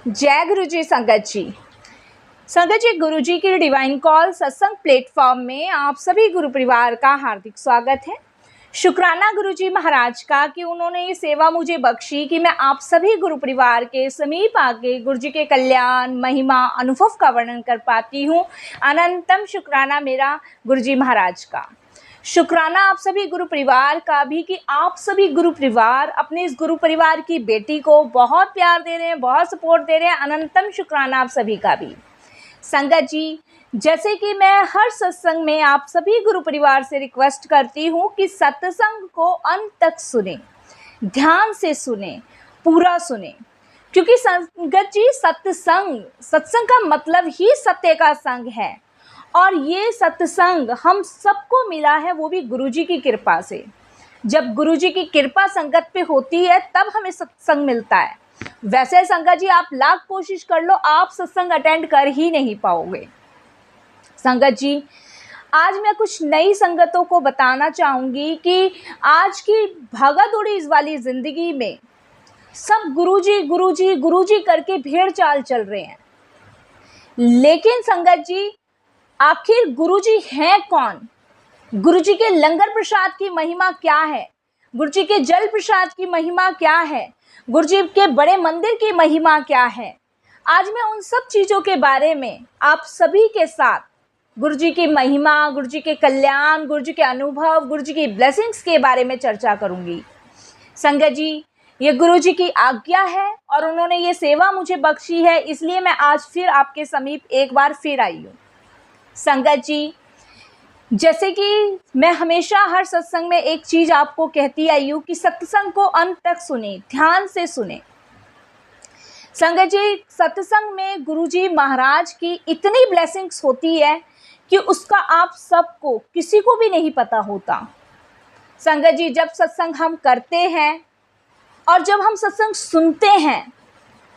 जय गुरु जी संगत जी। संगत जी, गुरु जी की डिवाइन कॉल सत्संग प्लेटफॉर्म में आप सभी गुरु परिवार का हार्दिक स्वागत है। शुक्राना गुरु जी महाराज का कि उन्होंने ये सेवा मुझे बख्शी कि मैं आप सभी गुरु परिवार के समीप आके गुरु जी के कल्याण, महिमा, अनुभव का वर्णन कर पाती हूँ। अनंतम शुक्राना मेरा गुरु जी महाराज का। शुक्राना आप सभी गुरु परिवार का भी कि आप सभी गुरु परिवार अपने इस गुरु परिवार की बेटी को बहुत प्यार दे रहे हैं, बहुत सपोर्ट दे रहे हैं। अनंतम शुक्राना आप सभी का भी। संगत जी, जैसे कि मैं हर सत्संग में आप सभी गुरु परिवार से रिक्वेस्ट करती हूँ कि सत्संग को अंत तक सुने, ध्यान से सुने, पूरा सुने, क्योंकि संगत जी सत्संग का मतलब ही सत्य का संग है। और ये सत्संग हम सबको मिला है, वो भी गुरुजी की कृपा से। जब गुरुजी की कृपा संगत पे होती है तब हमें सत्संग मिलता है। वैसे संगत जी आप लाख कोशिश कर लो, आप सत्संग अटेंड कर ही नहीं पाओगे। संगत जी, आज मैं कुछ नई संगतों को बताना चाहूँगी कि आज की भागा-दौड़ी इस वाली ज़िंदगी में सब गुरुजी गुरुजी गुरुजी करके भेड़ चाल चल रहे हैं। लेकिन संगत जी, आखिर गुरुजी हैं कौन? गुरुजी के लंगर प्रसाद की महिमा क्या है? गुरुजी के जल प्रसाद की महिमा क्या है? गुरुजी के बड़े मंदिर की महिमा क्या है? आज मैं उन सब चीज़ों के बारे में आप सभी के साथ गुरुजी की महिमा, गुरुजी के कल्याण, गुरुजी के अनुभव, गुरुजी की ब्लेसिंग्स के बारे में चर्चा करूंगी। संगत जी, ये गुरुजी की आज्ञा है और उन्होंने ये सेवा मुझे बख्शी है, इसलिए मैं आज फिर आपके समीप एक बार फिर आई हूँ। संगत जी, जैसे कि मैं हमेशा हर सत्संग में एक चीज़ आपको कहती आई हूँ कि सत्संग को अंत तक सुने, ध्यान से सुने। संगत जी, सत्संग में गुरुजी महाराज की इतनी ब्लेसिंग्स होती है कि उसका आप सबको, किसी को भी नहीं पता होता। संगत जी, जब सत्संग हम करते हैं और जब हम सत्संग सुनते हैं,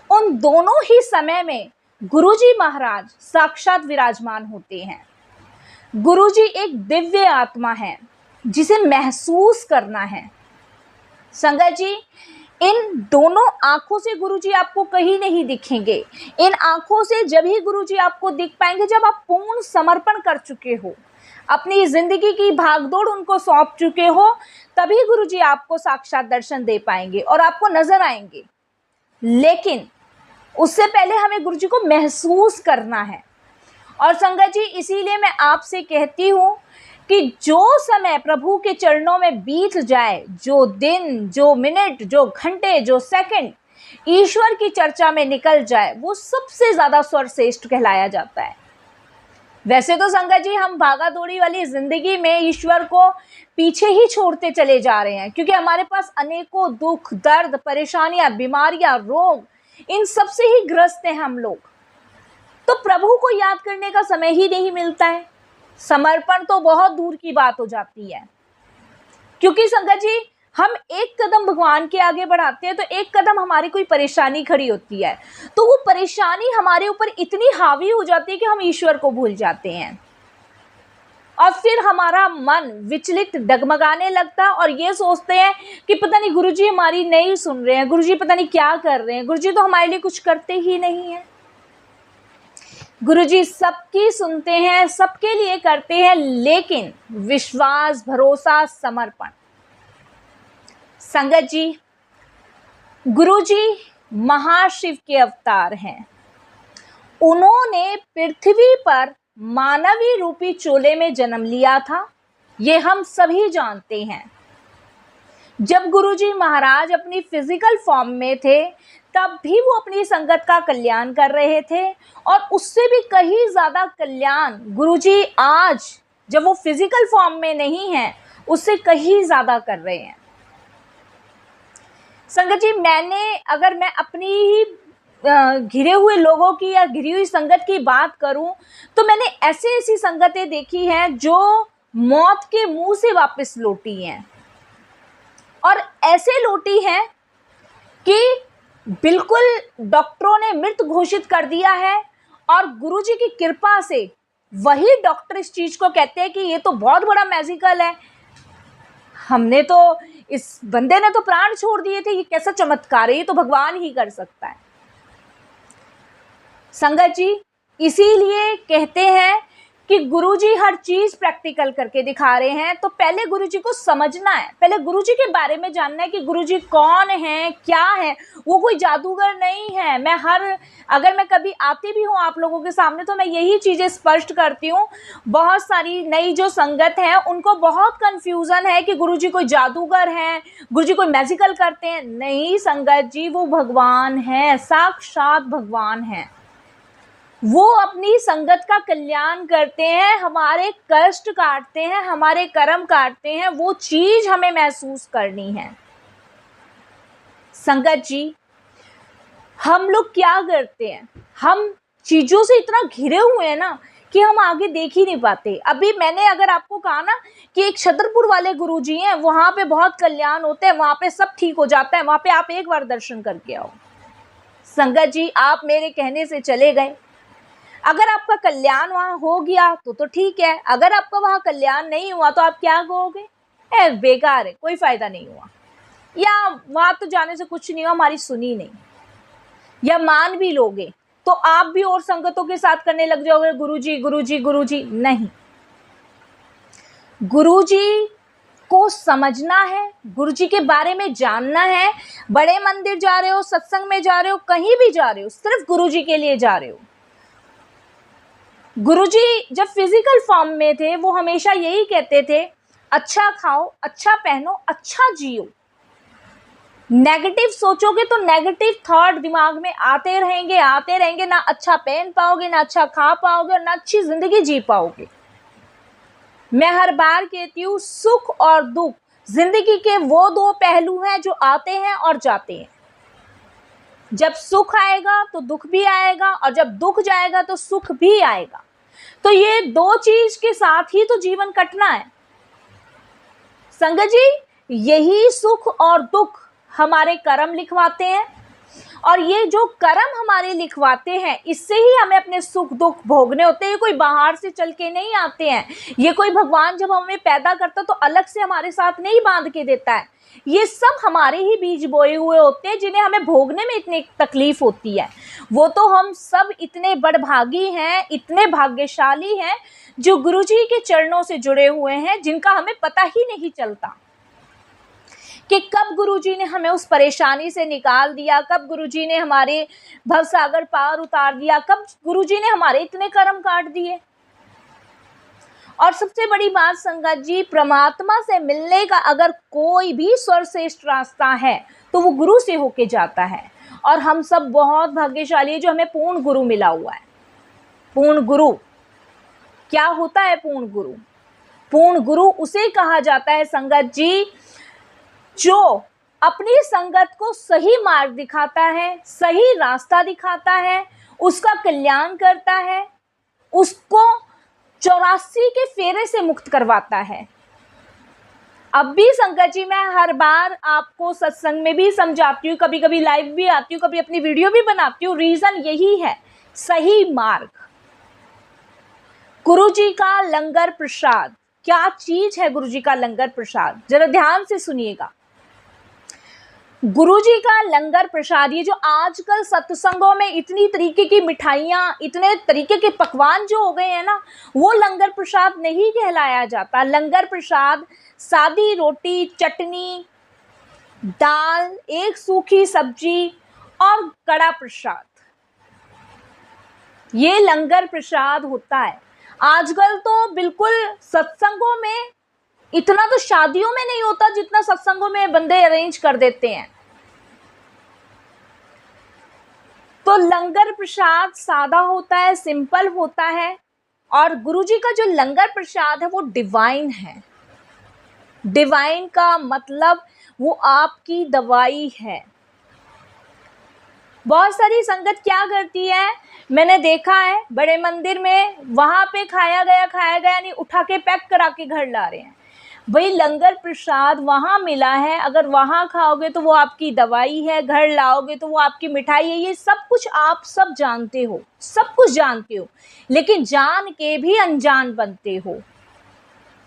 उन दोनों ही समय में गुरुजी महाराज साक्षात विराजमान होते हैं। गुरुजी एक दिव्य आत्मा है जिसे महसूस करना है। संगत जी, इन दोनों आंखों से गुरुजी आपको कहीं नहीं दिखेंगे। इन आंखों से जब ही गुरुजी आपको दिख पाएंगे जब आप पूर्ण समर्पण कर चुके हो, अपनी जिंदगी की भागदौड़ उनको सौंप चुके हो, तभी गुरुजी आपको साक्षात दर्शन दे पाएंगे और आपको नजर आएंगे। लेकिन उससे पहले हमें गुरुजी को महसूस करना है। और संगत जी, इसीलिए मैं आपसे कहती हूँ कि जो समय प्रभु के चरणों में बीत जाए, जो दिन, जो मिनट, जो घंटे, जो सेकंड ईश्वर की चर्चा में निकल जाए, वो सबसे ज़्यादा सर्वश्रेष्ठ कहलाया जाता है। वैसे तो संगत जी, हम भागा दौड़ी वाली जिंदगी में ईश्वर को पीछे ही छोड़ते चले जा रहे हैं, क्योंकि हमारे पास अनेकों दुख, दर्द, परेशानियां, बीमारियां, रोग, इन सब से ही ग्रस्त हैं हम लोग। तो प्रभु को याद करने का समय ही नहीं मिलता है। समर्पण तो बहुत दूर की बात हो जाती है, क्योंकि संगत जी, हम एक कदम भगवान के आगे बढ़ाते हैं तो एक कदम हमारी कोई परेशानी खड़ी होती है, तो वो परेशानी हमारे ऊपर इतनी हावी हो जाती है कि हम ईश्वर को भूल जाते हैं और फिर हमारा मन विचलित, डगमगाने लगता है और ये सोचते हैं कि पता नहीं गुरुजी हमारी नहीं सुन रहे हैं, गुरुजी पता नहीं क्या कर रहे हैं, गुरुजी तो हमारे लिए कुछ करते ही नहीं है। गुरुजी सबकी सुनते हैं, सबके लिए करते हैं, लेकिन विश्वास, भरोसा, समर्पण। संगत जी, गुरुजी महाशिव के अवतार हैं। उन्होंने पृथ्वी पर मानवी रूपी चोले में जन्म लिया था, ये हम सभी जानते हैं। जब गुरुजी महाराज अपनी फिजिकल फॉर्म में थे तब भी वो अपनी संगत का कल्याण कर रहे थे, और उससे भी कहीं ज़्यादा कल्याण गुरुजी आज जब वो फिजिकल फॉर्म में नहीं हैं उससे कहीं ज़्यादा कर रहे हैं। संगत जी, अगर मैं अपनी ही घिरे हुए लोगों की या घिरी हुई संगत की बात करूं तो मैंने ऐसी संगतें देखी हैं जो मौत के मुंह से वापस लौटी हैं, और ऐसे लौटी हैं कि बिल्कुल डॉक्टरों ने मृत घोषित कर दिया है, और गुरुजी की कृपा से वही डॉक्टर इस चीज़ को कहते हैं कि ये तो बहुत बड़ा मैजिकल है, हमने तो, इस बंदे ने तो प्राण छोड़ दिए थे, ये कैसा चमत्कार है, ये तो भगवान ही कर सकता है। संगत जी, इसीलिए कहते हैं कि गुरुजी हर चीज प्रैक्टिकल करके दिखा रहे हैं। तो पहले गुरुजी को समझना है, पहले गुरुजी के बारे में जानना है कि गुरुजी कौन है, क्या है। वो कोई जादूगर नहीं है। अगर मैं कभी आती भी हूँ आप लोगों के सामने तो मैं यही चीजें स्पष्ट करती हूँ। बहुत सारी नई जो संगत है उनको बहुत कंफ्यूजन है कि गुरुजी कोई जादूगर हैं, गुरुजी कोई मैजिकल करते हैं। नहीं संगत जी, वो भगवान है, साक्षात भगवान है। वो अपनी संगत का कल्याण करते हैं, हमारे कष्ट काटते हैं, हमारे कर्म काटते हैं। वो चीज हमें महसूस करनी है। संगत जी, हम लोग क्या करते हैं, हम चीजों से इतना घिरे हुए हैं ना कि हम आगे देख ही नहीं पाते। अभी मैंने अगर आपको कहा ना कि एक छतरपुर वाले गुरुजी हैं, वहां पे बहुत कल्याण होते हैं, वहां पे सब ठीक हो जाता है, वहां पे आप एक बार दर्शन करके आओ। संगत जी, आप मेरे कहने से चले गए, अगर आपका कल्याण वहां हो गया तो ठीक है। अगर आपका वहां कल्याण नहीं हुआ तो आप क्या कहोगे, बेकार है, कोई फायदा नहीं हुआ, या वहां तो जाने से कुछ नहीं हुआ, हमारी सुनी नहीं, या मान भी लोगे तो आप भी और संगतों के साथ करने लग जाओगे गुरुजी गुरुजी गुरुजी। नहीं, गुरुजी को समझना है, गुरुजी के बारे में जानना है। बड़े मंदिर जा रहे हो, सत्संग में जा रहे हो, कहीं भी जा रहे हो, सिर्फ गुरुजी के लिए जा रहे हो। गुरुजी जब फिजिकल फॉर्म में थे वो हमेशा यही कहते थे, अच्छा खाओ, अच्छा पहनो, अच्छा जियो। नेगेटिव सोचोगे तो नेगेटिव थॉट दिमाग में आते रहेंगे, ना अच्छा पहन पाओगे, ना अच्छा खा पाओगे, और ना अच्छी जिंदगी जी पाओगे। मैं हर बार कहती हूँ, सुख और दुख जिंदगी के वो दो पहलू हैं जो आते हैं और जाते हैं। जब सुख आएगा तो दुख भी आएगा, और जब दुख जाएगा तो सुख भी आएगा। तो ये दो चीज के साथ ही तो जीवन कटना है। संगत जी, यही सुख और दुख हमारे कर्म लिखवाते हैं, और ये जो कर्म हमारे लिखवाते हैं इससे ही हमें अपने सुख दुख भोगने होते हैं। ये कोई बाहर से चल के नहीं आते हैं, ये कोई भगवान जब हमें पैदा करता तो अलग से हमारे साथ नहीं बांध के देता है। ये सब हमारे ही बीज बोए हुए होते हैं जिन्हें हमें भोगने में इतनी तकलीफ होती है। वो तो हम सब इतने बड़भागी हैं, इतने भाग्यशाली हैं जो गुरुजी के चरणों से जुड़े हुए हैं, जिनका हमें पता ही नहीं चलता कि कब गुरुजी ने हमें उस परेशानी से निकाल दिया, कब गुरुजी ने हमारे भवसागर पार उतार दिया, कब गुरुजी ने हमारे इतने कर्म काट दिए। और सबसे बड़ी बात संगत जी, परमात्मा से मिलने का अगर कोई भी सर्वश्रेष्ठ रास्ता है तो वो गुरु से होके जाता है। और हम सब बहुत भाग्यशाली है जो हमें पूर्ण गुरु मिला हुआ है। पूर्ण गुरु क्या होता है? पूर्ण गुरु, पूर्ण गुरु उसे कहा जाता है संगत जी जो अपनी संगत को सही मार्ग दिखाता है, सही रास्ता दिखाता है, उसका कल्याण करता है, उसको 84 के फेरे से मुक्त करवाता है। अब भी संगत जी, मैं हर बार आपको सत्संग में भी समझाती हूँ, कभी कभी लाइव भी आती हूँ, कभी अपनी वीडियो भी बनाती हूँ। रीजन यही है, सही मार्ग। गुरुजी का लंगर प्रसाद क्या चीज है? गुरुजी का लंगर प्रसाद जरा ध्यान से सुनिएगा। गुरुजी का लंगर प्रसाद, ये जो आजकल सत्संगों में इतनी तरीके की मिठाइयाँ, इतने तरीके के पकवान जो हो गए हैं ना, वो लंगर प्रसाद नहीं कहलाया जाता। लंगर प्रसाद सादी रोटी, चटनी, दाल, एक सूखी सब्जी और कड़ा प्रसाद, ये लंगर प्रसाद होता है। आजकल तो बिल्कुल सत्संगों में इतना तो शादियों में नहीं होता जितना सत्संगों में बंदे अरेंज कर देते हैं। तो लंगर प्रसाद सादा होता है, सिंपल होता है, और गुरुजी का जो लंगर प्रसाद है वो डिवाइन है। डिवाइन का मतलब वो आपकी दवाई है। बहुत सारी संगत क्या करती है, मैंने देखा है बड़े मंदिर में, वहां पे खाया गया नहीं, उठा के पैक करा के घर ला रहे हैं। भाई लंगर प्रसाद वहां मिला है, अगर वहां खाओगे तो वो आपकी दवाई है, घर लाओगे तो वो आपकी मिठाई है। ये सब कुछ आप सब जानते हो, सब कुछ जानते हो, लेकिन जान के भी अनजान बनते हो।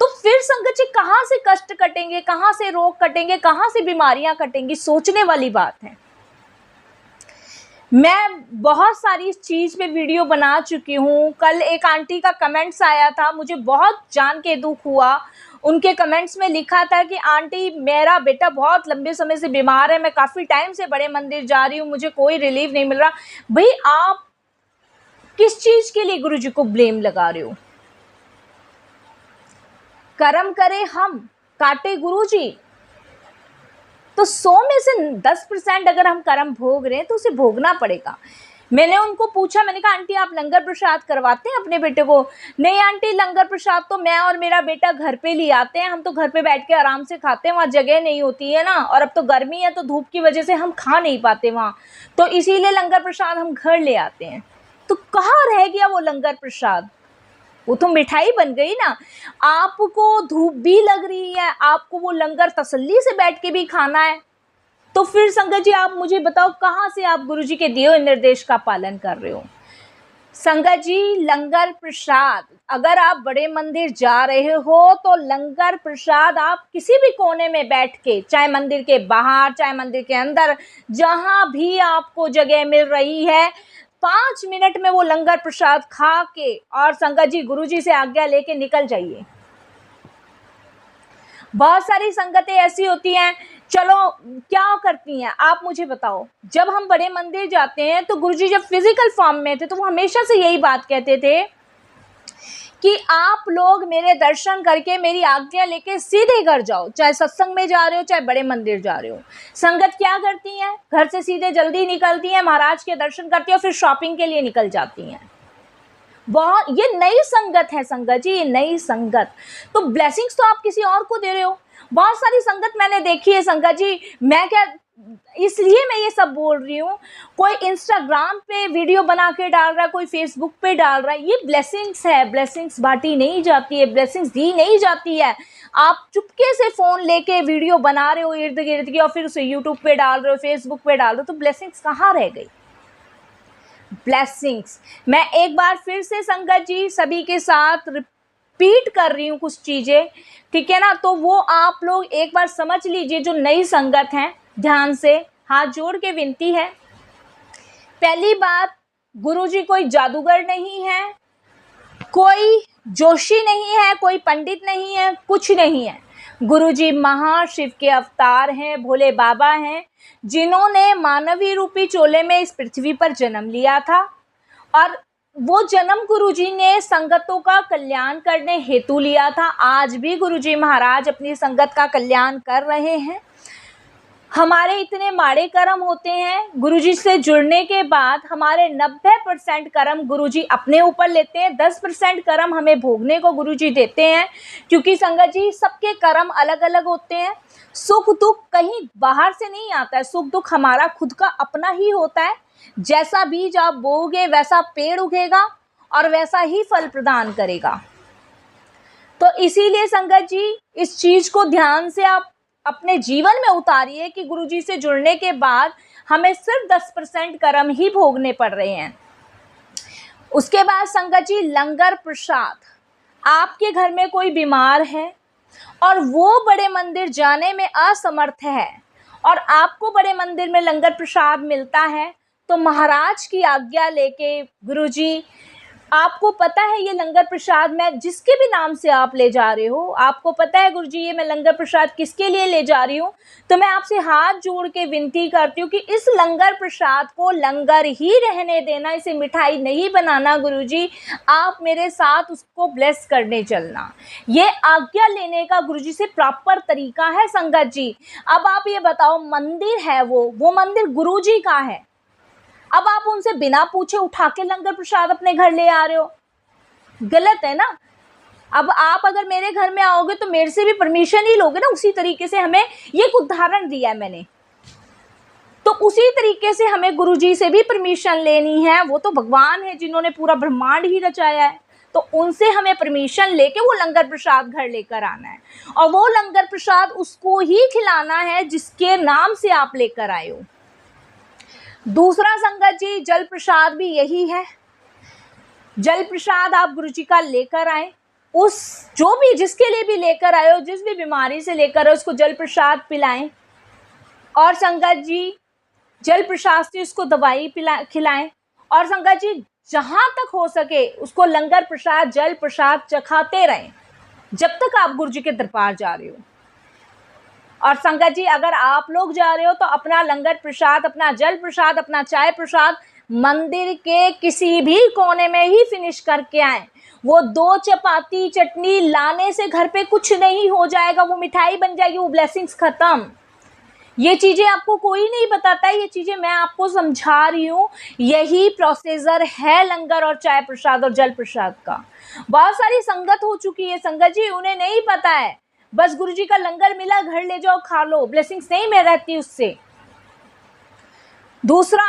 तो फिर संगत जी कहां से कष्ट कटेंगे, कहां से रोग कटेंगे, कहां से बीमारियां कटेंगी? सोचने वाली बात है। मैं बहुत सारी इस चीज़ पे वीडियो बना चुकी हूँ। कल एक आंटी का कमेंट्स आया था, मुझे बहुत जान के दुख हुआ। उनके कमेंट्स में लिखा था कि आंटी मेरा बेटा बहुत लंबे समय से बीमार है, मैं काफ़ी टाइम से बड़े मंदिर जा रही हूँ, मुझे कोई रिलीफ नहीं मिल रहा। भाई आप किस चीज़ के लिए गुरुजी को ब्लेम लगा रहे हो? कर्म करे हम, काटे गुरुजी। तो 100 में से 10% अगर हम कर्म भोग रहे हैं तो उसे भोगना पड़ेगा। मैंने उनको पूछा, मैंने कहा आंटी आप लंगर प्रसाद करवाते हैं अपने बेटे को? नहीं आंटी, लंगर प्रसाद तो मैं और मेरा बेटा घर पे ले आते हैं, हम तो घर पे बैठ के आराम से खाते हैं, वहाँ जगह नहीं होती है ना, और अब तो गर्मी है तो धूप की वजह से हम खा नहीं पाते वहाँ, तो इसीलिए लंगर प्रसाद हम घर ले आते हैं। तो कहाँ रह गया वो लंगर प्रसाद? वो तो मिठाई बन गई ना। आपको धूप भी लग रही है, आपको वो लंगर तसल्ली से बैठ के भी खाना है, तो फिर संगत जी आप मुझे बताओ कहाँ से आप गुरुजी के दिए हुए निर्देश का पालन कर रहे हो? संगत जी लंगर प्रसाद, अगर आप बड़े मंदिर जा रहे हो तो लंगर प्रसाद आप किसी भी कोने में बैठ के, चाहे मंदिर के बाहर चाहे मंदिर के अंदर, जहां भी आपको जगह मिल रही है, 5 मिनट में वो लंगर प्रसाद खा के और संगत जी गुरुजी से आज्ञा लेके निकल जाइए। बहुत सारी संगतें ऐसी होती हैं, चलो क्या करती हैं आप मुझे बताओ। जब हम बड़े मंदिर जाते हैं तो गुरुजी जब फिजिकल फॉर्म में थे तो वो हमेशा से यही बात कहते थे कि आप लोग मेरे दर्शन करके मेरी आज्ञा लेके सीधे घर जाओ, चाहे सत्संग में जा रहे हो चाहे बड़े मंदिर जा रहे हो। संगत क्या करती हैं, घर से सीधे जल्दी निकलती हैं, महाराज के दर्शन करती हैं, फिर शॉपिंग के लिए निकल जाती हैं। बहुत, ये नई संगत है संगत जी, ये नई संगत। तो ब्लेसिंग्स तो आप किसी और को दे रहे हो। बहुत सारी संगत मैंने देखी है संगत जी, मैं क्या, इसलिए मैं ये सब बोल रही हूँ, कोई इंस्टाग्राम पे वीडियो बना के डाल रहा है, कोई फेसबुक पे डाल रहा है, ये ब्लेसिंग्स है, ब्लेसिंग्स बांटी नहीं जाती है, ब्लेसिंग्स दी नहीं जाती है। आप चुपके से फोन लेके वीडियो बना रहे हो इर्द गिर्द की और फिर उसे यूट्यूब पे डाल रहे हो, फेसबुक पे डाल रहे हो, तो ब्लेसिंग्स कहाँ रह गई? ब्लेसिंग्स, मैं एक बार फिर से संगत जी सभी के साथ रिपीट कर रही हूँ कुछ चीज़ें, ठीक है ना, तो वो आप लोग एक बार समझ लीजिए। जो नई संगत हैं ध्यान से हाथ जोड़ के विनती है। पहली बात, गुरुजी कोई जादूगर नहीं है, कोई जोशी नहीं है, कोई पंडित नहीं है, कुछ नहीं है। गुरुजी महाशिव के अवतार हैं, भोले बाबा हैं, जिन्होंने मानवीय रूपी चोले में इस पृथ्वी पर जन्म लिया था, और वो जन्म गुरुजी ने संगतों का कल्याण करने हेतु लिया था। आज भी गुरुजी महाराज अपनी संगत का कल्याण कर रहे हैं। हमारे इतने माड़े कर्म होते हैं, गुरुजी से जुड़ने के बाद हमारे 90% कर्म गुरुजी अपने ऊपर लेते हैं, 10% कर्म हमें भोगने को गुरुजी देते हैं, क्योंकि संगत जी सबके कर्म अलग अलग होते हैं। सुख दुख कहीं बाहर से नहीं आता है, सुख दुख हमारा खुद का अपना ही होता है। जैसा बीज आप बोओगे वैसा पेड़ उगेगा और वैसा ही फल प्रदान करेगा। तो इसीलिए संगत जी इस चीज को ध्यान से आप अपने जीवन में उतारिए कि गुरुजी से जुड़ने के बाद हमें सिर्फ 10% कर्म ही भोगने पड़ रहे हैं। उसके बाद संगत जी लंगर प्रसाद, आपके घर में कोई बीमार है और वो बड़े मंदिर जाने में असमर्थ है और आपको बड़े मंदिर में लंगर प्रसाद मिलता है, तो महाराज की आज्ञा लेके गुरुजी, आपको पता है ये लंगर प्रसाद मैं जिसके भी नाम से आप ले जा रहे हो, आपको पता है गुरुजी ये मैं लंगर प्रसाद किसके लिए ले जा रही हूँ, तो मैं आपसे हाथ जोड़ के विनती करती हूँ कि इस लंगर प्रसाद को लंगर ही रहने देना, इसे मिठाई नहीं बनाना गुरुजी, आप मेरे साथ उसको ब्लेस करने चलना। ये आज्ञा लेने का गुरुजी से प्रॉपर तरीका है संगत जी। अब आप ये बताओ, मंदिर है वो मंदिर गुरुजी का है, अब आप उनसे बिना पूछे उठा के लंगर प्रसाद अपने घर ले आ रहे हो, गलत है ना। अब आप अगर मेरे घर में आओगे तो मेरे से भी परमिशन ही लोगे ना, उसी तरीके से हमें, ये एक उदाहरण दिया है मैंने, तो उसी तरीके से हमें गुरुजी से भी परमिशन लेनी है। वो तो भगवान है जिन्होंने पूरा ब्रह्मांड ही रचाया है, तो उनसे हमें परमिशन लेके वो लंगर प्रसाद घर लेकर आना है, और वो लंगर प्रसाद उसको ही खिलाना है जिसके नाम से आप लेकर आए हो। दूसरा संगत जी जल प्रसाद भी यही है, जल प्रसाद आप गुरुजी का लेकर आए, उस जो भी जिसके लिए भी लेकर आए हो, जिस भी बीमारी से लेकर आए उसको जल प्रसाद पिलाएं। और संगत जी जल प्रसाद से उसको दवाई खिलाएं। और संगत जी जहां तक हो सके उसको लंगर प्रसाद, जल प्रसाद चखाते रहें जब तक आप गुरु जी के दरबार जा रहे हो। और संगत जी अगर आप लोग जा रहे हो तो अपना लंगर प्रसाद, अपना जल प्रसाद, अपना चाय प्रसाद मंदिर के किसी भी कोने में ही फिनिश करके आए। वो 2 चपाती चटनी लाने से घर पे कुछ नहीं हो जाएगा, वो मिठाई बन जाएगी, वो ब्लेसिंग्स खत्म। ये चीजें आपको कोई नहीं बताता है, ये चीजें मैं आपको समझा रही हूँ। यही प्रोसीजर है लंगर और चाय प्रसाद और जल प्रसाद का। बहुत सारी संगत हो चुकी है संगत जी, उन्हें नहीं पता है, बस गुरु जी का लंगर मिला घर ले जाओ खा लो, ब्लेसिंग्स नहीं में रहती उससे। दूसरा,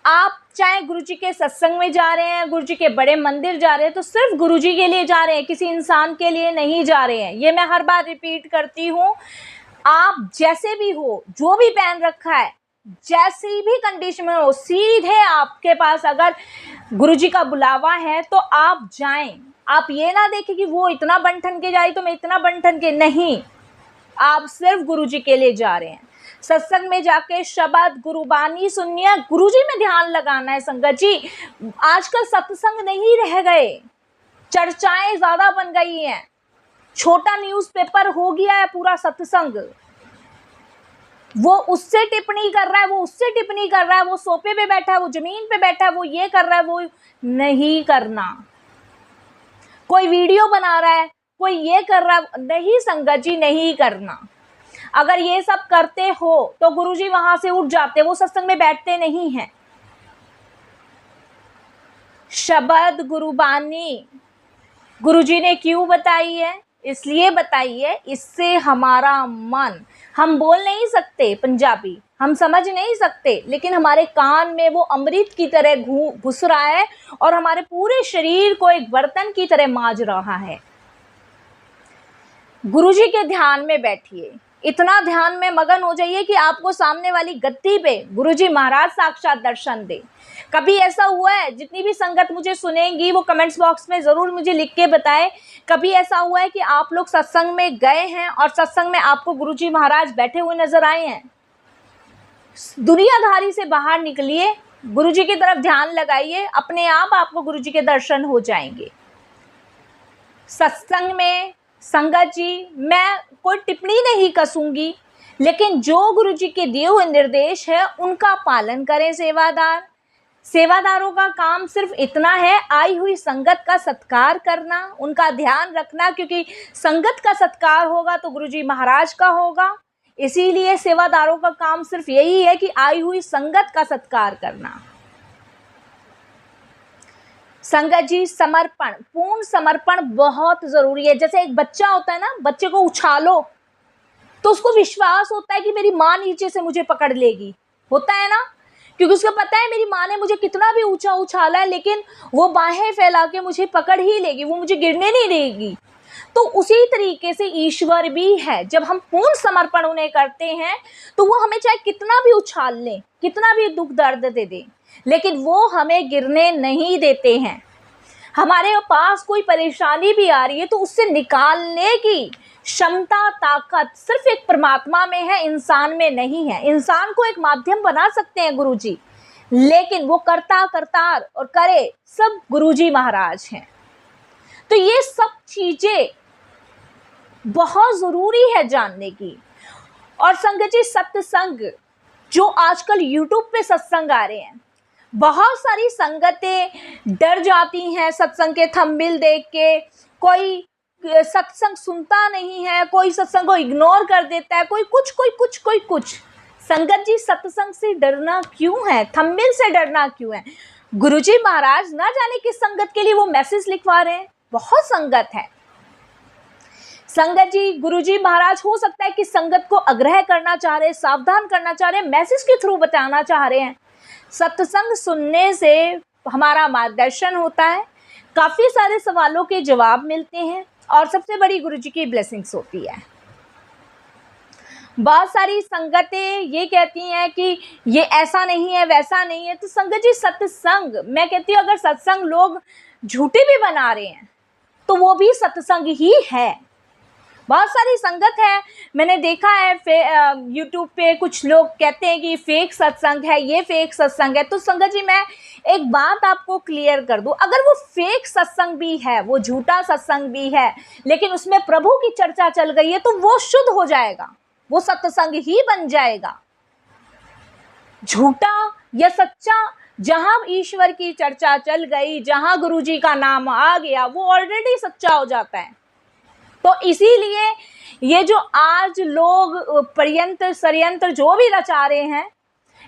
आप चाहे गुरु जी के सत्संग में जा रहे हैं, गुरु जी के बड़े मंदिर जा रहे हैं, तो सिर्फ गुरु जी के लिए जा रहे हैं, किसी इंसान के लिए नहीं जा रहे हैं। ये मैं हर बार रिपीट करती हूँ। आप जैसे भी हो, जो भी पहन रखा है, जैसी भी कंडीशन में हो, सीधे आपके पास अगर गुरु जी का बुलावा है तो आप जाएं। आप ये ना देखें कि वो इतना बन ठन के जा रही तो मैं इतना बन ठन के, नहीं, आप सिर्फ गुरु जी के लिए जा रहे हैं। सत्संग में जाके शब्द गुरुबानी सुननी है, गुरु जी में ध्यान लगाना है संगत जी। आजकल सत्संग नहीं रह गए, चर्चाएं ज्यादा बन गई हैं, छोटा न्यूज़पेपर हो गया है पूरा सत्संग। वो उससे टिप्पणी कर रहा है, वो उससे टिप्पणी कर रहा है, वो सोफे पे बैठा है, वो जमीन पे बैठा है, वो ये कर रहा है, वो नहीं करना। कोई वीडियो बना रहा है, कोई ये कर रहा है, नहीं संगत जी, नहीं करना। अगर ये सब करते हो तो गुरुजी वहां से उठ जाते, वो सत्संग में बैठते नहीं हैं। शब्द गुरुबानी गुरुजी ने क्यों बताई है? इसलिए बताई है, इससे हमारा मन, हम बोल नहीं सकते पंजाबी, हम समझ नहीं सकते, लेकिन हमारे कान में वो अमृत की तरह घुस रहा है और हमारे पूरे शरीर को एक बर्तन की तरह मांज रहा है। गुरुजी के ध्यान में बैठिए, इतना ध्यान में मगन हो जाइए कि आपको सामने वाली गद्दी पे गुरुजी महाराज साक्षात दर्शन दे। कभी ऐसा हुआ है, जितनी भी संगत मुझे सुनेंगी वो कमेंट्स बॉक्स में जरूर मुझे लिख के बताएं, कभी ऐसा हुआ है कि आप लोग सत्संग में गए हैं और सत्संग में आपको गुरुजी महाराज बैठे हुए नजर आए हैं? दुनियादारी से बाहर निकलिए, गुरुजी की तरफ ध्यान लगाइए, अपने आप आपको गुरुजी के दर्शन हो जाएंगे। सत्संग में संगत जी मैं कोई टिप्पणी नहीं कसूंगी, लेकिन जो गुरुजी के दिए हुए निर्देश है उनका पालन करें। सेवादारों का काम सिर्फ इतना है, आई हुई संगत का सत्कार करना, उनका ध्यान रखना, क्योंकि संगत का सत्कार होगा तो गुरुजी महाराज का होगा। इसीलिए सेवादारों का काम सिर्फ यही है कि आई हुई संगत का सत्कार करना। संगत जी समर्पण, पूर्ण समर्पण बहुत जरूरी है। जैसे एक बच्चा होता है ना, बच्चे को उछालो तो उसको विश्वास होता है कि मेरी माँ नीचे से मुझे पकड़ लेगी, होता है ना, क्योंकि उसको पता है मेरी माँ ने मुझे कितना भी ऊंचा उछाला है लेकिन वो बाहें फैला के मुझे पकड़ ही लेगी, वो मुझे गिरने नहीं देगी। तो उसी तरीके से ईश्वर भी है, जब हम पूर्ण समर्पण उन्हें करते हैं तो वो हमें चाहे कितना भी उछाल लें, कितना भी दुख दर्द दे दें, लेकिन वो हमें गिरने नहीं देते हैं। हमारे पास कोई परेशानी भी आ रही है तो उससे निकालने की क्षमता, ताकत सिर्फ एक परमात्मा में है, इंसान में नहीं है। इंसान को एक माध्यम बना सकते हैं गुरुजी, लेकिन वो करता करतार और करे सब गुरुजी महाराज हैं। तो ये सब चीजें बहुत जरूरी है जानने की। और संगत जी सत्संग, जो आजकल यूट्यूब पे सत्संग आ रहे हैं, बहुत सारी संगतें डर जाती हैं सत्संग के थंबनेल देख के, कोई सत्संग सुनता नहीं है, कोई सत्संग को इग्नोर कर देता है, कोई कुछ। संगत जी सत्संग से डरना क्यों है? थंबनेल से डरना क्यों है? गुरुजी महाराज ना जाने किस संगत के लिए वो मैसेज लिखवा रहे हैं। बहुत संगत है संगत जी, गुरुजी महाराज हो सकता है कि संगत को आग्रह करना चाह रहे, सावधान करना चाह रहे, मैसेज के थ्रू बताना चाह रहे हैं। सत्संग सुनने से हमारा मार्गदर्शन होता है, काफी सारे सवालों के जवाब मिलते हैं और सबसे बड़ी गुरुजी की ब्लेसिंग्स होती है। बहुत सारी संगतें ये कहती हैं कि ये ऐसा नहीं है, वैसा नहीं है। तो संगत जी सत्संग, मैं कहती हूँ अगर सत्संग लोग झूठे भी बना रहे हैं तो वो भी सत्संग ही है। बहुत सारी संगत है, मैंने देखा है यूट्यूब पे कुछ लोग कहते हैं कि फेक सत्संग है, ये फेक सत्संग है। तो संगत जी मैं एक बात आपको क्लियर कर दूं, अगर वो फेक सत्संग भी है, वो झूठा सत्संग भी है, लेकिन उसमें प्रभु की चर्चा चल गई है तो वो शुद्ध हो जाएगा, वो सत्संग ही बन जाएगा। झूठा या सच्चा, जहां ईश्वर की चर्चा चल गई, जहां गुरुजी का नाम आ गया, वो ऑलरेडी सच्चा हो जाता है। तो इसीलिए ये जो आज लोग पर्यंत्र षड्यंत्र जो भी रचा रहे हैं,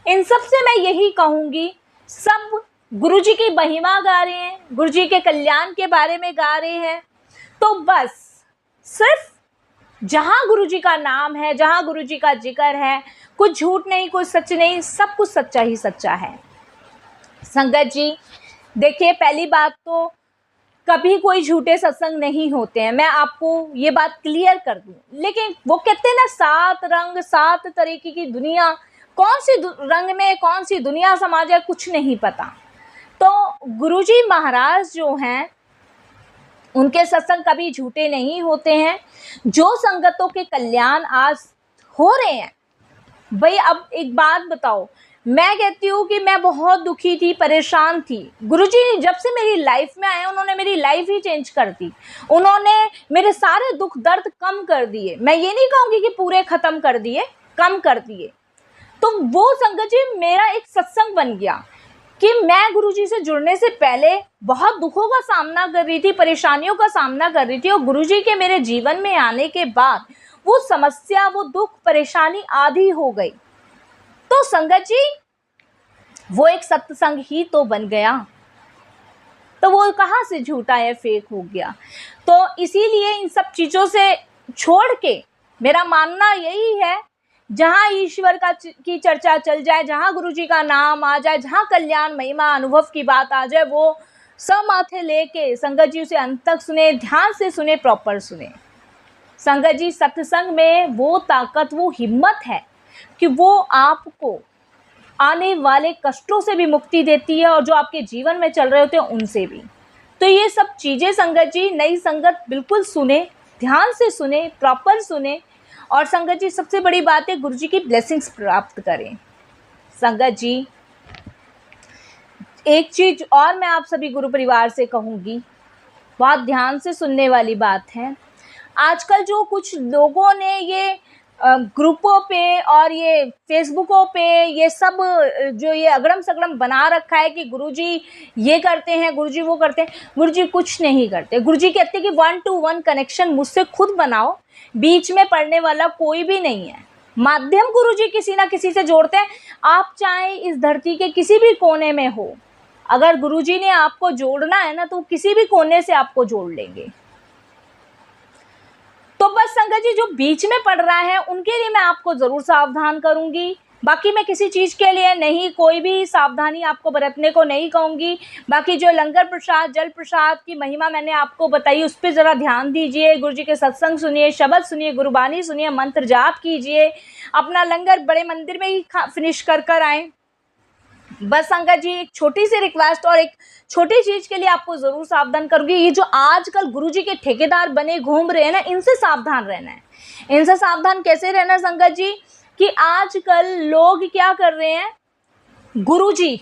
इन सब से मैं यही कहूंगी, सब गुरुजी की महिमा गा रहे हैं, गुरुजी के कल्याण के बारे में गा रहे हैं, तो बस सिर्फ जहां गुरुजी का नाम है, जहां गुरुजी का जिक्र है, कुछ झूठ नहीं, कुछ सच नहीं, सब कुछ सच्चा ही सच्चा है। संगत जी देखिए, पहली बात तो कभी कोई झूठे सत्संग नहीं होते हैं, मैं आपको ये बात क्लियर कर दूं। लेकिन वो कहते हैं ना, 7 रंग 7 तरीके की दुनिया, कौन सी रंग में कौन सी दुनिया समाज है, कुछ नहीं पता। तो गुरुजी महाराज जो हैं, उनके सत्संग कभी झूठे नहीं होते हैं। जो संगतों के कल्याण आज हो रहे हैं, भाई अब एक बात बताओ, मैं कहती हूँ कि मैं बहुत दुखी थी, परेशान थी। गुरुजी जब से मेरी लाइफ में आए, उन्होंने मेरी लाइफ ही चेंज कर दी, उन्होंने मेरे सारे दुख दर्द कम कर दिए। मैं ये नहीं कहूँगी कि पूरे ख़त्म कर दिए, कम कर दिए। तो वो संगत जी मेरा एक सत्संग बन गया कि मैं गुरुजी से जुड़ने से पहले बहुत दुखों का सामना कर रही थी, परेशानियों का सामना कर रही थी, और गुरुजी के मेरे जीवन में आने के बाद वो समस्या, वो दुख, परेशानी आधी हो गई। तो संगत जी वो एक सत्संग ही तो बन गया, तो वो कहाँ से झूठा या फेक हो गया। तो इसीलिए इन सब चीज़ों से छोड़ के मेरा मानना यही है, जहाँ ईश्वर की चर्चा चल जाए, जहाँ गुरुजी का नाम आ जाए, जहाँ कल्याण महिमा अनुभव की बात आ जाए, वो सब माथे लेके संगत जी उसे अंत तक सुने, ध्यान से सुने, प्रॉपर सुने। संगत जी सत्संग में वो ताकत, वो हिम्मत है कि वो आपको आने वाले कष्टों से भी मुक्ति देती है, और जो आपके जीवन में चल रहे होते हैं उनसे भी। तो ये सब चीज़ें संगत जी, नई संगत बिल्कुल सुने, ध्यान से सुने, प्रॉपर सुने, और संगत जी सबसे बड़ी बात है, गुरुजी की ब्लेसिंग्स प्राप्त करें। संगत जी एक चीज़ और मैं आप सभी गुरु परिवार से कहूँगी, बहुत ध्यान से सुनने वाली बात है। आजकल जो कुछ लोगों ने ये ग्रुपों पे और ये फेसबुकों पे ये सब जो ये अगड़म सगड़म बना रखा है कि गुरुजी ये करते हैं, गुरुजी वो करते हैं, गुरुजी कुछ नहीं करते। गुरुजी कहते हैं कि 1-to-1 कनेक्शन मुझसे खुद बनाओ, बीच में पड़ने वाला कोई भी नहीं है। माध्यम गुरुजी किसी ना किसी से जोड़ते हैं। आप चाहे इस धरती के किसी भी कोने में हो, अगर गुरुजी ने आपको जोड़ना है ना, तो किसी भी कोने से आपको जोड़ लेंगे। तो बस संगत जी जो बीच में पड़ रहा है, उनके लिए मैं आपको ज़रूर सावधान करूंगी। बाकी मैं किसी चीज़ के लिए नहीं, कोई भी सावधानी आपको बरतने को नहीं कहूँगी। बाकी जो लंगर प्रसाद, जल प्रसाद की महिमा मैंने आपको बताई, उस पर ज़रा ध्यान दीजिए। गुरु जी के सत्संग सुनिए, शब्द सुनिए, गुरुबानी सुनिए, मंत्र जाप कीजिए, अपना लंगर बड़े मंदिर में ही फिनिश कर आएँ। बस संगत जी एक छोटी सी रिक्वेस्ट और एक छोटी चीज़ के लिए आपको ज़रूर सावधान करूँगी। ये जो आजकल गुरुजी के ठेकेदार बने घूम रहे हैं ना, इनसे सावधान रहना है। इनसे सावधान कैसे रहना संगत जी, कि आजकल लोग क्या कर रहे हैं, गुरुजी,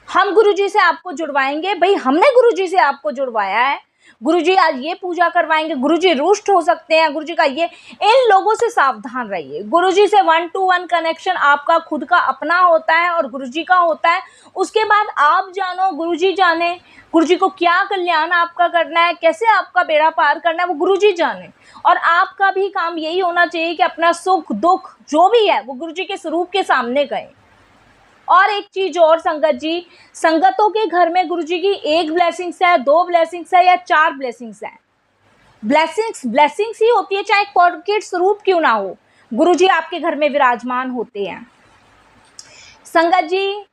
हम गुरुजी से आपको जुड़वाएंगे। भाई हमने गुरुजी से आपको जुड़वाया है, गुरुजी आज ये पूजा करवाएंगे, गुरुजी रुष्ट हो सकते हैं, गुरुजी का ये, इन लोगों से सावधान रहिए। गुरुजी से 1-to-1 कनेक्शन आपका खुद का अपना होता है और गुरुजी का होता है। उसके बाद आप जानो, गुरुजी जाने, गुरुजी को क्या कल्याण आपका करना है, कैसे आपका बेड़ा पार करना है, वो गुरुजी जाने। और आपका भी काम यही होना चाहिए कि अपना सुख दुख जो भी है वो गुरुजी के स्वरूप के सामने गए। और एक चीज़ और संगत जी, संगतों के घर में गुरुजी की 1 ब्लेसिंग्स है, 2 ब्लेसिंग्स है या 4 ब्लेसिंग्स है, ब्लेसिंग्स ही होती है, चाहे प्रकट स्वरूप क्यों ना हो, गुरुजी आपके घर में विराजमान होते हैं। संगत जी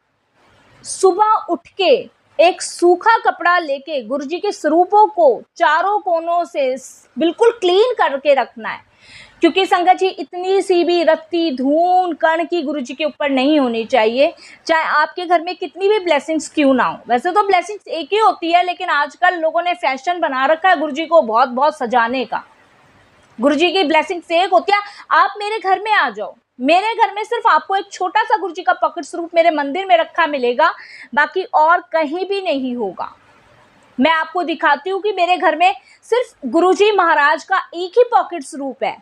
सुबह उठ के एक सूखा कपड़ा लेके गुरुजी के स्वरूपों को चारों कोनों से बिल्कुल क्लीन करके रखना है, क्योंकि संगत जी इतनी सी भी रत्ती धूल कण की गुरुजी के ऊपर नहीं होनी चाहिए, चाहे आपके घर में कितनी भी ब्लेसिंग्स क्यों ना हो। वैसे तो ब्लेसिंग्स एक ही होती है, लेकिन आजकल लोगों ने फैशन बना रखा है गुरुजी को बहुत बहुत सजाने का। गुरुजी की ब्लेसिंग्स एक होती है, आप मेरे घर में आ जाओ, मेरे घर में सिर्फ आपको एक छोटा सा गुरुजी का पॉकेट स्वरूप मेरे मंदिर में रखा मिलेगा, बाकी और कहीं भी नहीं होगा। मैं आपको दिखाती हूँ कि मेरे घर में सिर्फ गुरुजी महाराज का एक ही पॉकेट स्वरूप है,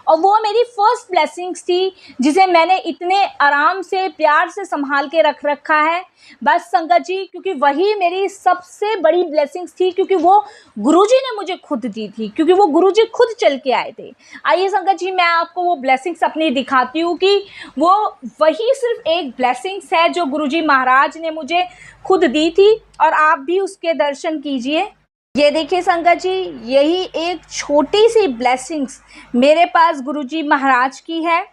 और वो मेरी फर्स्ट ब्लेसिंग्स थी जिसे मैंने इतने आराम से प्यार से संभाल के रख रखा है। बस संगत जी, क्योंकि वही मेरी सबसे बड़ी ब्लेसिंग्स थी, क्योंकि वो गुरुजी ने मुझे खुद दी थी, क्योंकि वो गुरुजी खुद चल के आए थे। आइए संगत जी, मैं आपको वो ब्लेसिंग्स अपनी दिखाती हूँ कि वो वही सिर्फ एक ब्लेसिंग्स है जो गुरुजी महाराज ने मुझे खुद दी थी, और आप भी उसके दर्शन कीजिए। ये देखिए संगत जी, यही एक छोटी सी ब्लेसिंग्स मेरे पास गुरुजी महाराज की है,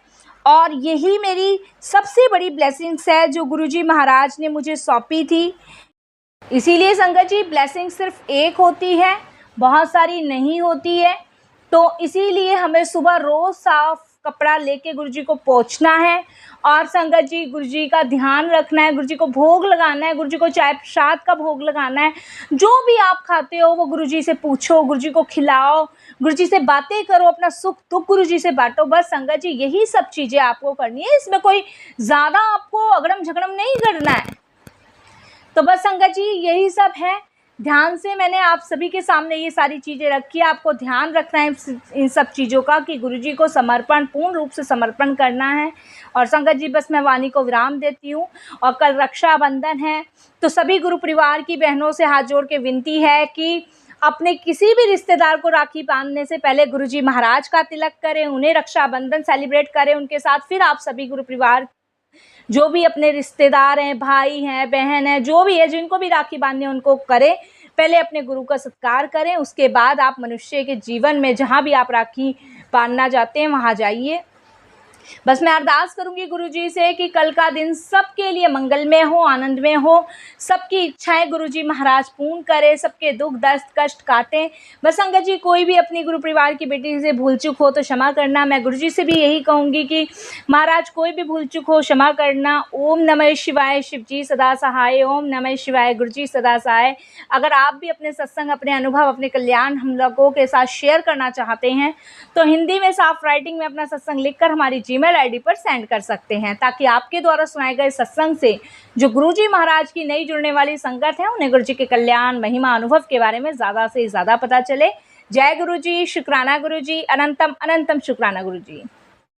और यही मेरी सबसे बड़ी ब्लेसिंग्स है जो गुरुजी महाराज ने मुझे सौंपी थी। इसीलिए संगत जी, ब्लेसिंग सिर्फ एक होती है, बहुत सारी नहीं होती है। तो इसीलिए हमें सुबह रोज़ साफ कपड़ा लेके गुरुजी को पोंछना है, और संगत जी गुरुजी का ध्यान रखना है, गुरुजी को भोग लगाना है, गुरुजी को चाय प्रसाद का भोग लगाना है। जो भी आप खाते हो वो गुरुजी से पूछो, गुरुजी को खिलाओ, गुरुजी से बातें करो, अपना सुख दुख गुरुजी से बांटो। बस संगत जी यही सब चीज़ें आपको करनी है, इसमें कोई ज़्यादा आपको अगड़म झगड़म नहीं करना है। तो बस संगत जी यही सब है। ध्यान से मैंने आप सभी के सामने ये सारी चीज़ें रखी है। आपको ध्यान रखना है इन सब चीज़ों का कि गुरुजी को समर्पण, पूर्ण रूप से समर्पण करना है। और संगत जी बस मैं वाणी को विराम देती हूँ। और कल रक्षाबंधन है, तो सभी गुरु परिवार की बहनों से हाथ जोड़ के विनती है कि अपने किसी भी रिश्तेदार को राखी बांधने से पहले गुरुजी महाराज का तिलक करें, उन्हें रक्षाबंधन सेलिब्रेट करें उनके साथ। फिर आप सभी गुरु परिवार जो भी अपने रिश्तेदार हैं, भाई हैं, बहन हैं, जो भी है, जिनको भी राखी बांधनी है उनको करें। पहले अपने गुरु का सत्कार करें, उसके बाद आप मनुष्य के जीवन में जहाँ भी आप राखी बांधना चाहते हैं वहाँ जाइए। बस मैं अरदास करूंगी गुरुजी से कि कल का दिन सबके लिए मंगलमय हो, आनंदमय हो, सबकी इच्छाएं गुरुजी महाराज पूर्ण करें, सबके दुख दर्द कष्ट काटें। बस संगत जी कोई भी अपनी गुरु परिवार की बेटी से भूल चूक हो तो क्षमा करना। मैं गुरुजी से भी यही कहूँगी कि महाराज कोई भी भूल चूक हो क्षमा करना। ओम नमः शिवाय, शिव जी सदा सहाय। ओम नमः शिवाय, गुरुजी सदा सहाय। अगर आप भी अपने सत्संग, अपने अनुभव, अपने कल्याण हम लोगों के साथ शेयर करना चाहते हैं तो हिंदी में साफ राइटिंग में अपना सत्संग लिखकर हमारी जीमेल आईडी पर सेंड कर सकते हैं, ताकि आपके द्वारा सुनाए गए सत्संग से जो गुरुजी महाराज की नई जुड़ने वाली संगत है उन्हें गुरुजी के कल्याण, महिमा, अनुभव के बारे में ज़्यादा से ज़्यादा पता चले। जय गुरुजी, शुक्राना गुरुजी, अनंतम अनंतम शुक्राना गुरुजी।